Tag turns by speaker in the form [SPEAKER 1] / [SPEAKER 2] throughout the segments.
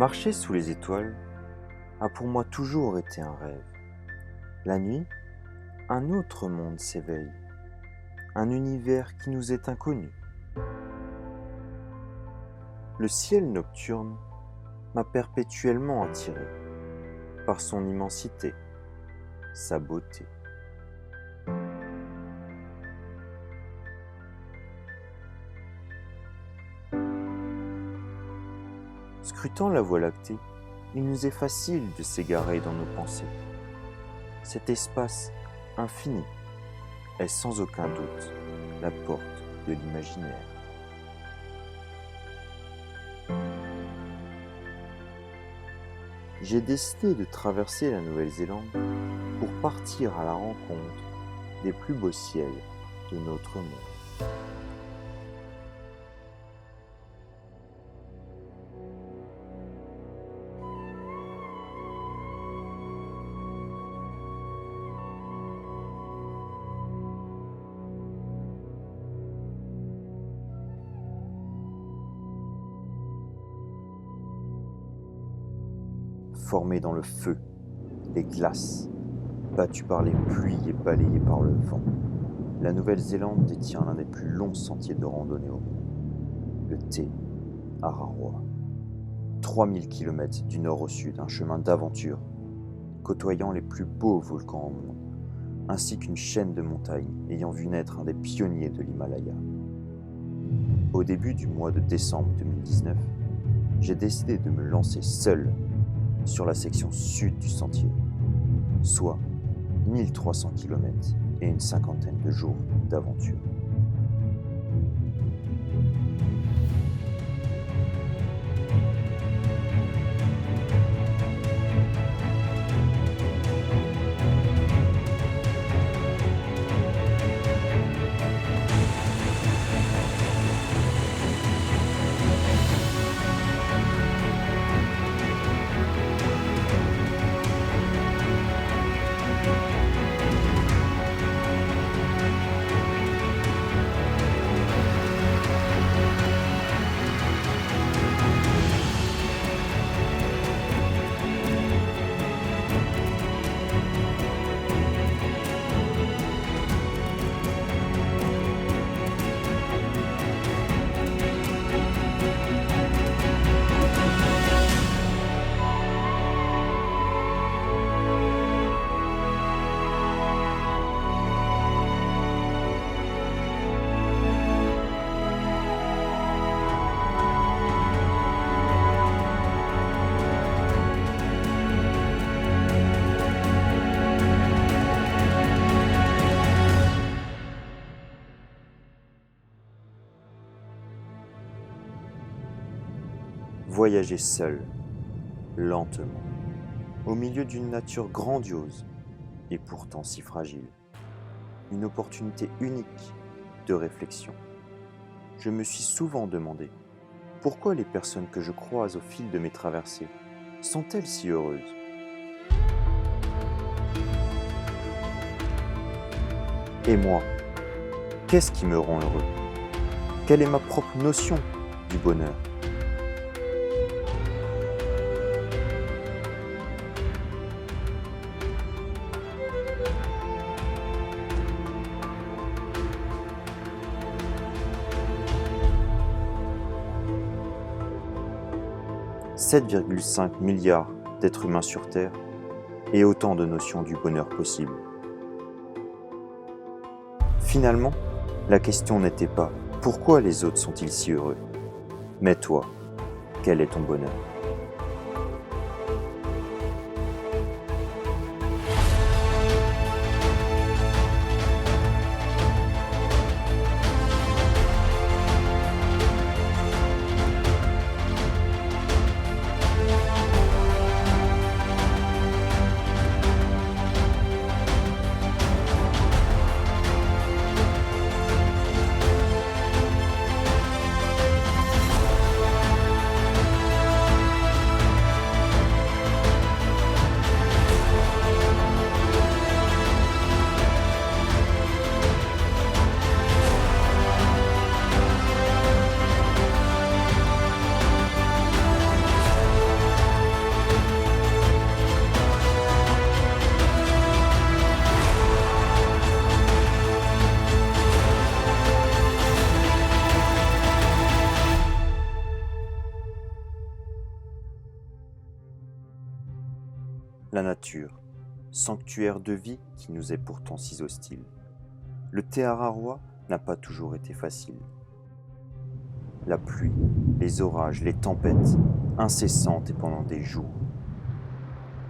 [SPEAKER 1] Marcher sous les étoiles a pour moi toujours été un rêve. La nuit, un autre monde s'éveille, un univers qui nous est inconnu. Le ciel nocturne m'a perpétuellement attiré par son immensité, sa beauté. Scrutant la Voie lactée, il nous est facile de s'égarer dans nos pensées. Cet espace infini est sans aucun doute la porte de l'imaginaire. J'ai décidé de traverser la Nouvelle-Zélande pour partir à la rencontre des plus beaux ciels de notre monde. Formés dans le feu, les glaces, battues par les pluies et balayées par le vent, la Nouvelle-Zélande détient l'un des plus longs sentiers de randonnée au monde, le Te Araroa. 3000 km du nord au sud, un chemin d'aventure, côtoyant les plus beaux volcans au monde, ainsi qu'une chaîne de montagnes ayant vu naître un des pionniers de l'Himalaya. Au début du mois de décembre 2019, j'ai décidé de me lancer seul sur la section sud du sentier, soit 1300 km et une cinquantaine de jours d'aventure. Voyager seul, lentement, au milieu d'une nature grandiose et pourtant si fragile. Une opportunité unique de réflexion. Je me suis souvent demandé pourquoi les personnes que je croise au fil de mes traversées sont-elles si heureuses? Et moi, qu'est-ce qui me rend heureux? Quelle est ma propre notion du bonheur? « 7,5 milliards d'êtres humains sur Terre et autant de notions du bonheur possible. » Finalement, la question n'était pas « Pourquoi les autres sont-ils si heureux ?» Mais toi, quel est ton bonheur? la nature, sanctuaire de vie qui nous est pourtant si hostile. Le Téararois n'a pas toujours été facile. La pluie, les orages, les tempêtes, incessantes et pendant des jours.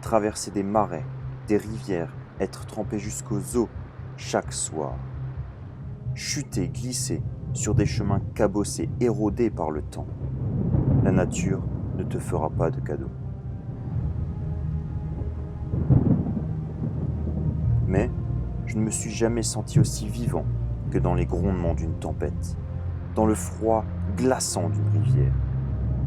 [SPEAKER 1] Traverser des marais, des rivières, être trempé jusqu'aux os chaque soir. Chuter, glisser sur des chemins cabossés, érodés par le temps. La nature ne te fera pas de cadeau. Mais je ne me suis jamais senti aussi vivant que dans les grondements d'une tempête, dans le froid glaçant d'une rivière.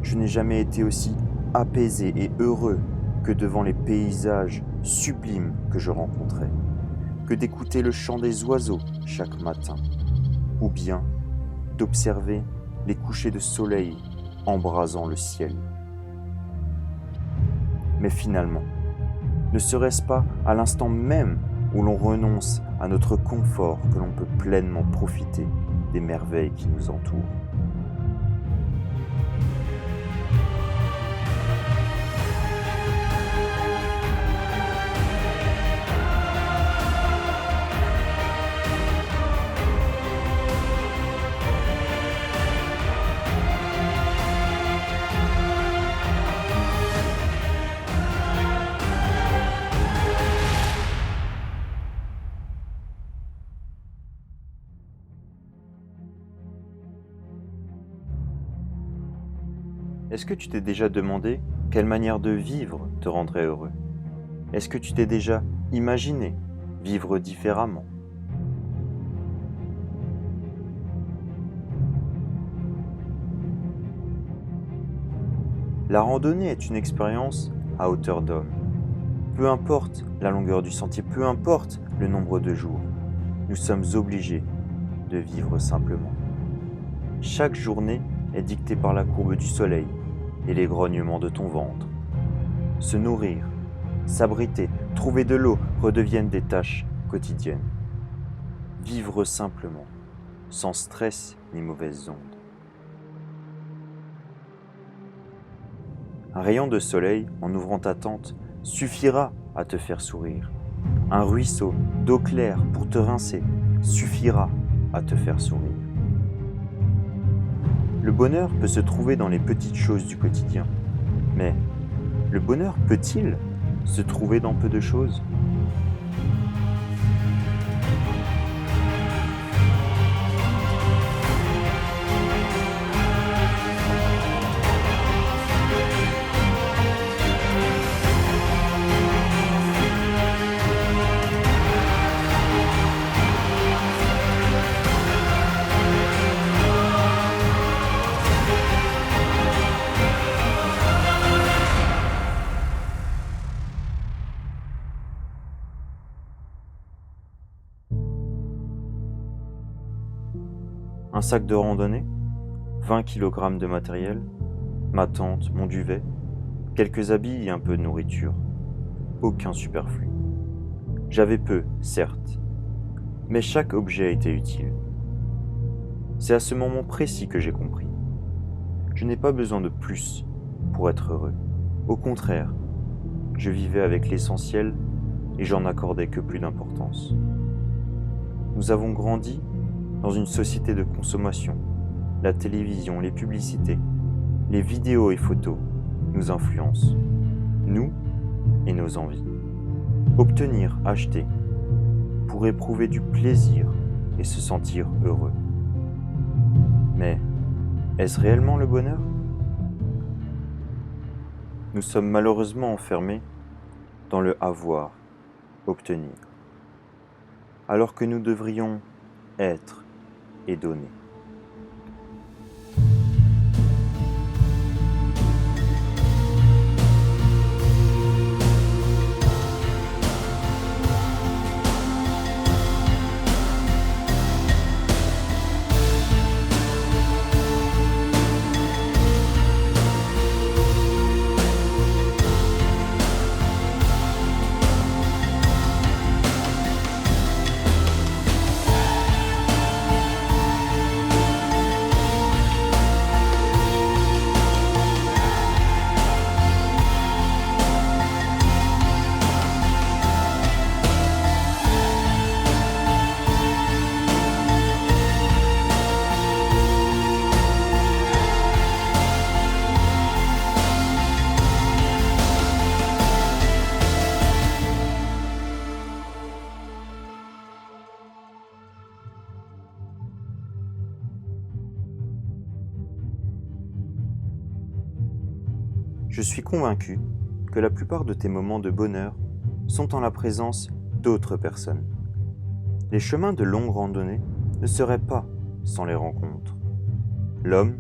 [SPEAKER 1] Je n'ai jamais été aussi apaisé et heureux que devant les paysages sublimes que je rencontrais, que d'écouter le chant des oiseaux chaque matin, ou bien d'observer les couchers de soleil embrasant le ciel. Mais finalement, ne serait-ce pas à l'instant même où l'on renonce à notre confort que l'on peut pleinement profiter des merveilles qui nous entourent? Est-ce que tu t'es déjà demandé quelle manière de vivre te rendrait heureux? Est-ce que tu t'es déjà imaginé vivre différemment? La randonnée est une expérience à hauteur d'homme. Peu importe la longueur du sentier, peu importe le nombre de jours, nous sommes obligés de vivre simplement. Chaque journée est dictée par la courbe du soleil et les grognements de ton ventre. Se nourrir, s'abriter, trouver de l'eau redeviennent des tâches quotidiennes. Vivre simplement, sans stress ni mauvaises ondes. Un rayon de soleil, en ouvrant ta tente, suffira à te faire sourire. Un ruisseau d'eau claire pour te rincer suffira à te faire sourire. Le bonheur peut se trouver dans les petites choses du quotidien. Mais le bonheur peut-il se trouver dans peu de choses ? Un sac de randonnée, 20 kg de matériel, ma tente, mon duvet, quelques habits et un peu de nourriture. Aucun superflu. J'avais peu, certes, mais chaque objet était utile. C'est à ce moment précis que j'ai compris. Je n'ai pas besoin de plus pour être heureux. Au contraire, je vivais avec l'essentiel et j'en accordais que plus d'importance. Nous avons grandi dans une société de consommation. La télévision, les publicités, les vidéos et photos nous influencent, nous et nos envies. Obtenir, acheter, pour éprouver du plaisir et se sentir heureux. Mais est-ce réellement le bonheur ? Nous sommes malheureusement enfermés dans le avoir, obtenir, alors que nous devrions être et donner. Je suis convaincu que la plupart de tes moments de bonheur sont en la présence d'autres personnes. Les chemins de longue randonnée ne seraient pas sans les rencontres. L'homme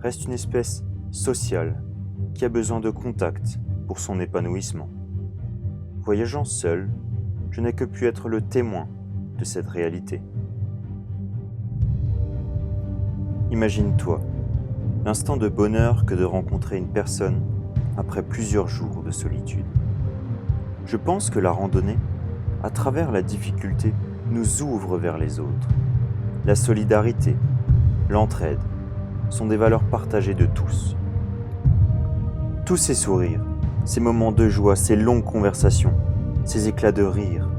[SPEAKER 1] reste une espèce sociale qui a besoin de contact pour son épanouissement. Voyageant seul, je n'ai que pu être le témoin de cette réalité. Imagine-toi l'instant de bonheur que de rencontrer une personne après plusieurs jours de solitude. Je pense que la randonnée, à travers la difficulté, nous ouvre vers les autres. La solidarité, l'entraide sont des valeurs partagées de tous. Tous ces sourires, ces moments de joie, ces longues conversations, ces éclats de rire,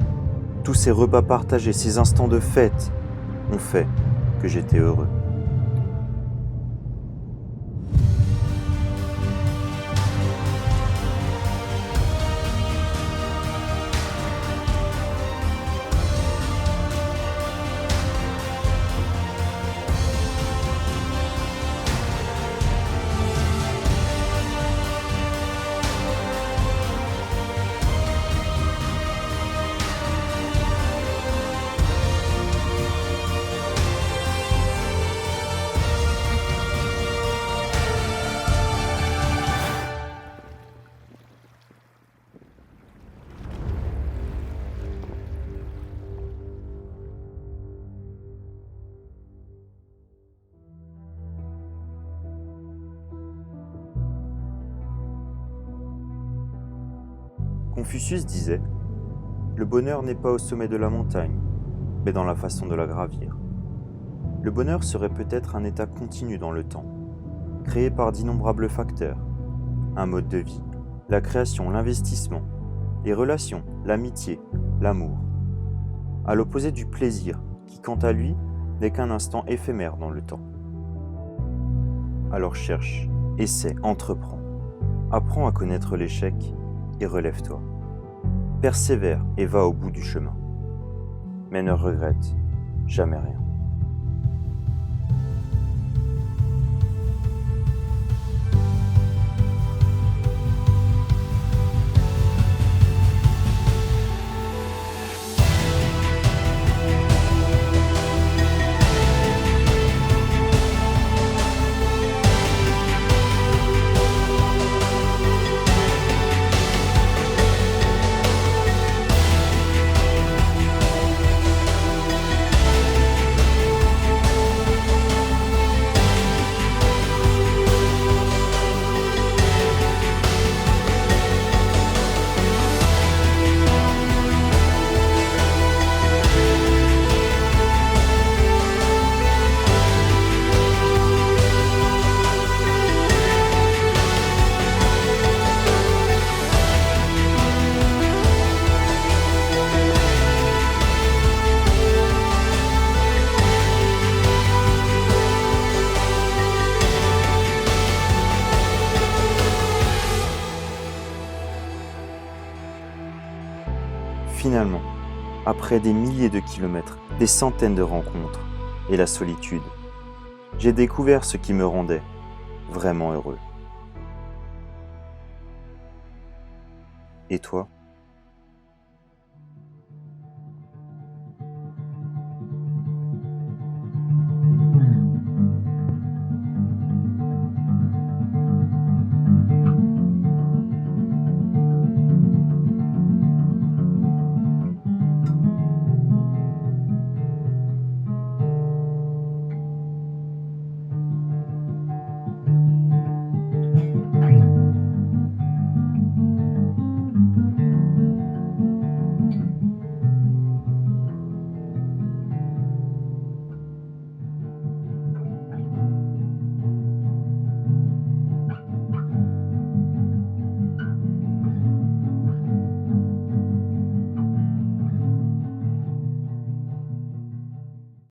[SPEAKER 1] tous ces repas partagés, ces instants de fête ont fait que j'étais heureux. Confucius disait « Le bonheur n'est pas au sommet de la montagne, mais dans la façon de la gravir. » Le bonheur serait peut-être un état continu dans le temps, créé par d'innombrables facteurs, un mode de vie, la création, l'investissement, les relations, l'amitié, l'amour, à l'opposé du plaisir qui, quant à lui, n'est qu'un instant éphémère dans le temps. Alors cherche, essaie, entreprends, apprends à connaître l'échec et relève-toi. Persévère et va au bout du chemin. Mais ne regrette jamais rien. Finalement, après des milliers de kilomètres, des centaines de rencontres et la solitude, j'ai découvert ce qui me rendait vraiment heureux. Et toi ?